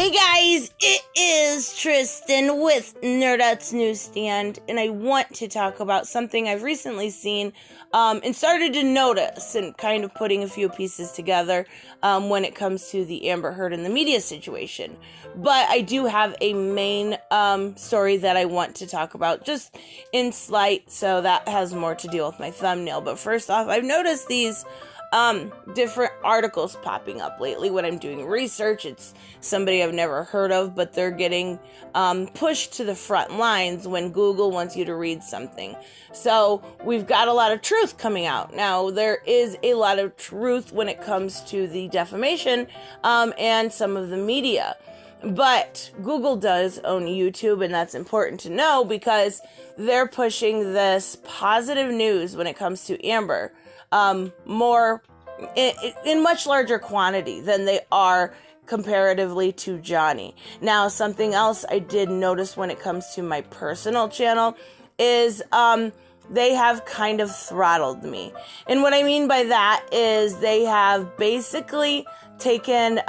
Hey guys, it is Tristan with Nerdette's NewsStand, and I want to talk about something I've recently seen and started to notice and kind of putting a few pieces together when it comes to the Amber Heard and the media situation. But I do have a main story that I want to talk about just in slight, so that has more to do with my thumbnail. But first off, I've noticed these different articles popping up lately when I'm doing research. It's somebody I've never heard of, but they're getting pushed to the front lines when Google wants you to read something. So we've got a lot of truth coming out. Now, there is a lot of truth when it comes to the defamation and some of the media. But Google does own YouTube, and that's important to know because they're pushing this positive news when it comes to Amber more in much larger quantity than they are comparatively to Johnny. Now, something else I did notice when it comes to my personal channel is they have kind of throttled me. And what I mean by that is they have basically taken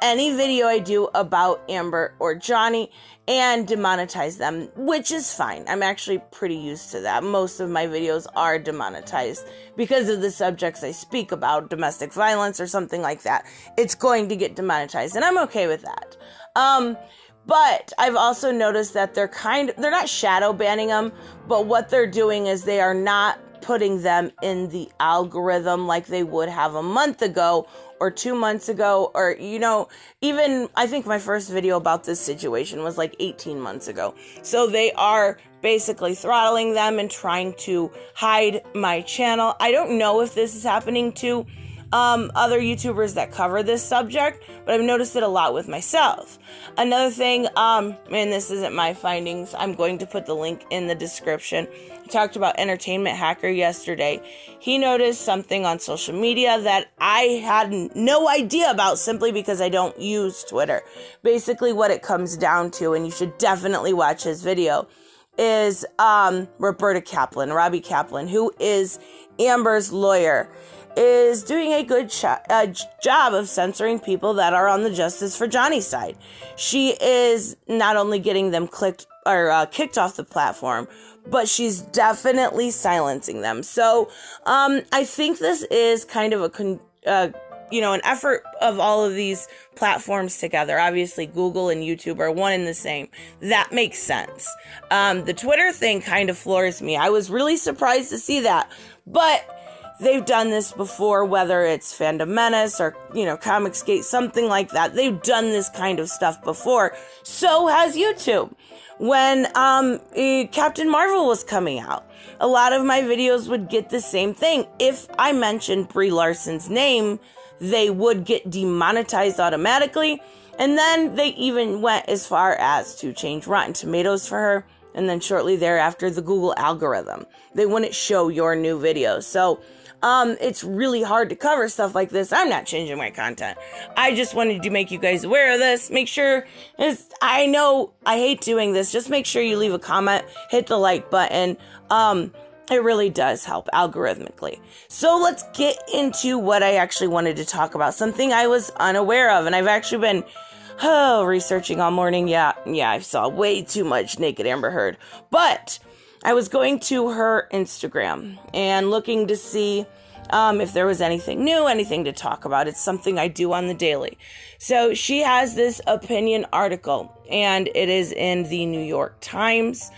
any video I do about Amber or Johnny and demonetized them, which is fine. I'm actually pretty used to that. Most of my videos are demonetized because of the subjects I speak about, domestic violence or something like that. It's going to get demonetized, and I'm okay with that. But I've also noticed that they're not shadow banning them, but what they're doing is they are not putting them in the algorithm like they would have a month ago or 2 months ago, or, even I think my first video about this situation was like 18 months ago. So they are basically throttling them and trying to hide my channel. I don't know if this is happening to other YouTubers that cover this subject, but I've noticed it a lot with myself. Another thing, and this isn't my findings, I'm going to put the link in the description. I talked about Entertainment Hacker yesterday. He noticed something on social media that I had no idea about simply because I don't use Twitter. Basically what it comes down to, and you should definitely watch his video, is Robbie Kaplan, who is Amber's lawyer, is doing a good job of censoring people that are on the Justice for Johnny side. She is not only getting them kicked off the platform, but she's definitely silencing them. So I think this is kind of an effort of all of these platforms together. Obviously, Google and YouTube are one and the same. That makes sense. The Twitter thing kind of floors me. I was really surprised to see that, but they've done this before, whether it's Fandom Menace or, Comicsgate, something like that. They've done this kind of stuff before. So has YouTube. When Captain Marvel was coming out, a lot of my videos would get the same thing. If I mentioned Brie Larson's name, they would get demonetized automatically. And then they even went as far as to change Rotten Tomatoes for her. And then shortly thereafter, the Google algorithm. They wouldn't show your new videos. So it's really hard to cover stuff like this. I'm not changing my content. I just wanted to make you guys aware of this. Make sure, I know I hate doing this. Just make sure you leave a comment, hit the like button. It really does help algorithmically. So let's get into what I actually wanted to talk about. Something I was unaware of, and I've actually been researching all morning. Yeah, I saw way too much naked Amber Heard. But I was going to her Instagram and looking to see if there was anything new, anything to talk about. It's something I do on the daily. So she has this opinion article, and it is in the New York Times.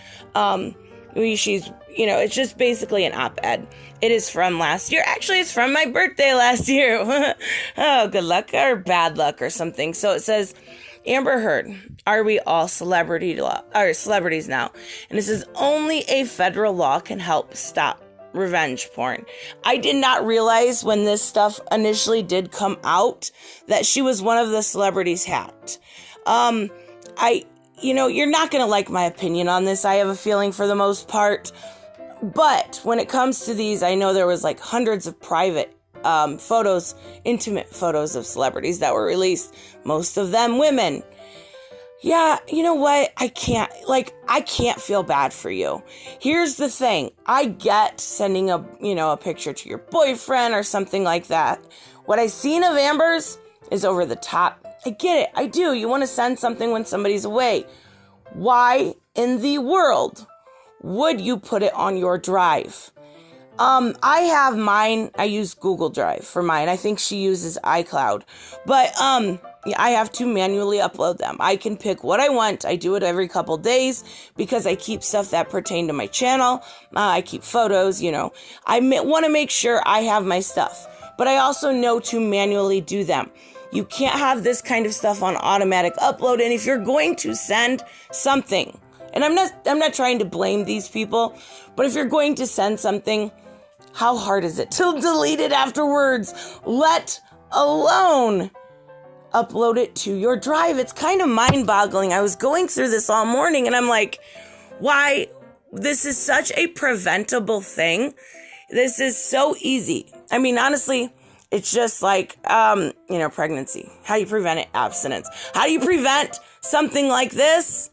It's just basically an op-ed. It is from last year. Actually, it's from my birthday last year. Oh, good luck or bad luck or something. So it says, Amber Heard, are we all celebrities now? And it says, only a federal law can help stop revenge porn. I did not realize when this stuff initially did come out that she was one of the celebrities hacked. You're not going to like my opinion on this. I have a feeling for the most part. But when it comes to these, I know there was like hundreds of private photos, intimate photos of celebrities that were released. Most of them women. Yeah, you know what? I can't feel bad for you. Here's the thing. I get sending a picture to your boyfriend or something like that. What I seen of Amber's is over the top. I get it. I do. You want to send something when somebody's away. Why in the world would you put it on your drive? I have mine. I use Google Drive for mine. I think she uses iCloud. But I have to manually upload them. I can pick what I want. I do it every couple days because I keep stuff that pertain to my channel. I keep photos, I want to make sure I have my stuff. But I also know to manually do them. You can't have this kind of stuff on automatic upload. And if you're going to send something, and I'm not trying to blame these people, but if you're going to send something, how hard is it to delete it afterwards, let alone upload it to your drive? It's kind of mind-boggling. I was going through this all morning and I'm like, why? This is such a preventable thing. This is so easy. I mean, honestly, it's just like, pregnancy. How do you prevent it? Abstinence. How do you prevent something like this?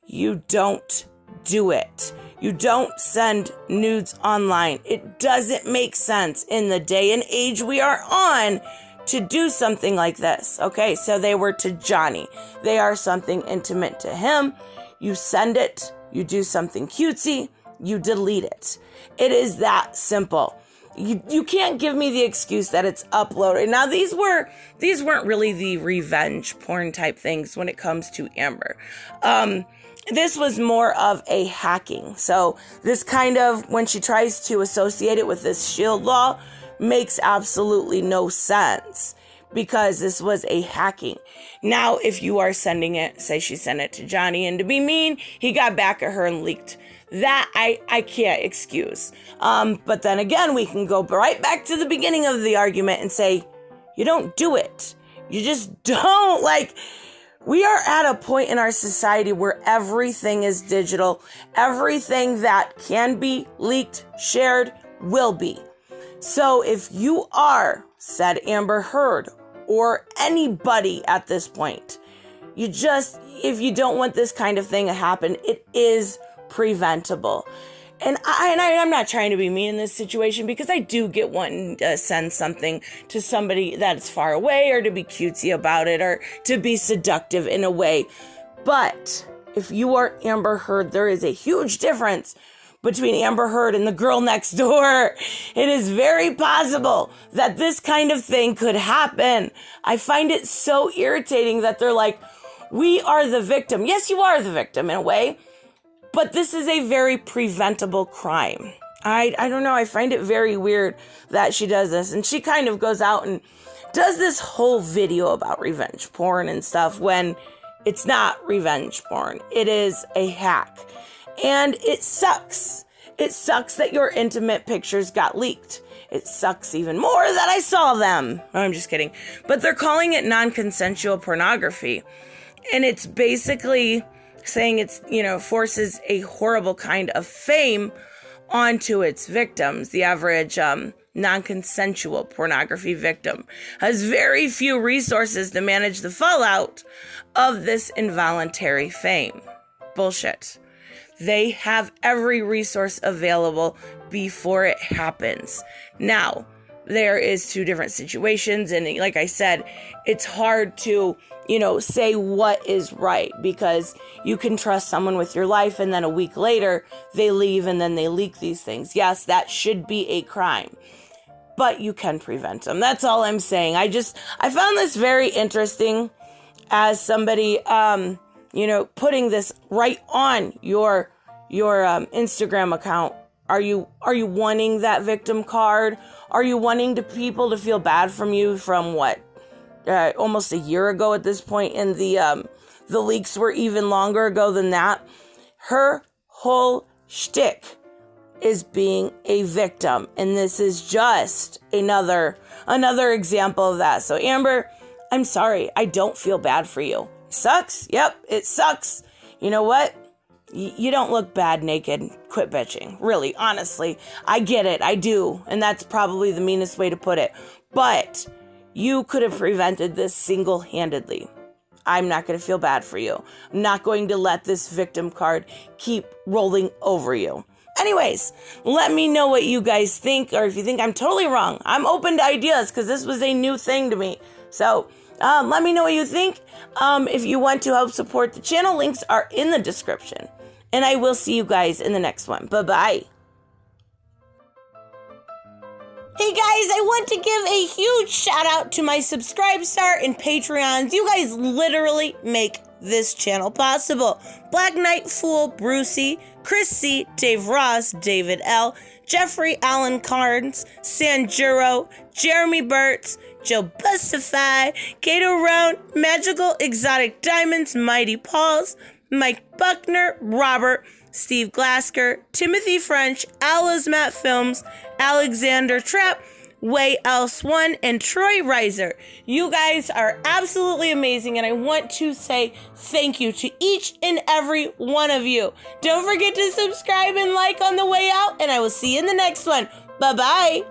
You don't do it. You don't send nudes online. It doesn't make sense in the day and age we are on to do something like this. Okay, so they were to Johnny. They are something intimate to him. You send it, you do something cutesy, you delete it. It is that simple. You can't give me the excuse that it's uploaded. Now, these weren't really the revenge porn type things when it comes to Amber. This was more of a hacking. So this kind of, when she tries to associate it with this shield law, makes absolutely no sense because this was a hacking. Now, if you are sending it, say she sent it to Johnny, and to be mean, he got back at her and leaked. That I can't excuse. But then again, we can go right back to the beginning of the argument and say, you don't do it. You just don't. We are at a point in our society where everything is digital. Everything that can be leaked, shared, will be. So if you are, said Amber Heard, or anybody at this point, if you don't want this kind of thing to happen, it is preventable. And I'm not trying to be mean in this situation because I do get wanting to send something to somebody that's far away or to be cutesy about it or to be seductive in a way. But if you are Amber Heard, there is a huge difference between Amber Heard and the girl next door. It is very possible that this kind of thing could happen. I find it so irritating that they're like, we are the victim. Yes, you are the victim in a way. But this is a very preventable crime. I don't know. I find it very weird that she does this. And she kind of goes out and does this whole video about revenge porn and stuff when it's not revenge porn. It is a hack. And it sucks. It sucks that your intimate pictures got leaked. It sucks even more that I saw them. No, I'm just kidding. But they're calling it non-consensual pornography. And it's basically saying it's, forces a horrible kind of fame onto its victims. The average non-consensual pornography victim has very few resources to manage the fallout of this involuntary fame. Bullshit. They have every resource available before it happens. Now, there is two different situations, and like I said, it's hard to say what is right because you can trust someone with your life and then a week later they leave and then they leak these things. Yes, that should be a crime, but you can prevent them. That's all I'm saying. I found this very interesting as somebody, putting this right on your Instagram account. Are you wanting that victim card? Are you wanting people to feel bad from you from what? Almost a year ago at this point, and the leaks were even longer ago than that. Her whole shtick is being a victim, and this is just another example of that. So Amber, I'm sorry, I don't feel bad for you. Sucks? Yep, it sucks. You know what? You don't look bad naked. Quit bitching. Really, honestly, I get it. I do, and that's probably the meanest way to put it. But you could have prevented this single-handedly. I'm not going to feel bad for you. I'm not going to let this victim card keep rolling over you. Anyways, let me know what you guys think, or if you think I'm totally wrong. I'm open to ideas because this was a new thing to me. So Let me know what you think. If you want to help support the channel, links are in the description. And I will see you guys in the next one. Bye-bye. Hey guys, I want to give a huge shout out to my Subscribestar and Patreons. You guys literally make this channel possible. Black Knight Fool, Brucey, Chris C, Dave Ross, David L, Jeffrey Allen Carnes, Sanjuro, Jeremy Burtz, Joe Bustify, Kato Roan, Magical Exotic Diamonds, Mighty Pauls, Mike Buckner, Robert, Steve Glasker, Timothy French, Ala's Matt Films, Alexander Trapp, Way Else One, and Troy Reiser. You guys are absolutely amazing, and I want to say thank you to each and every one of you. Don't forget to subscribe and like on the way out, and I will see you in the next one. Bye-bye.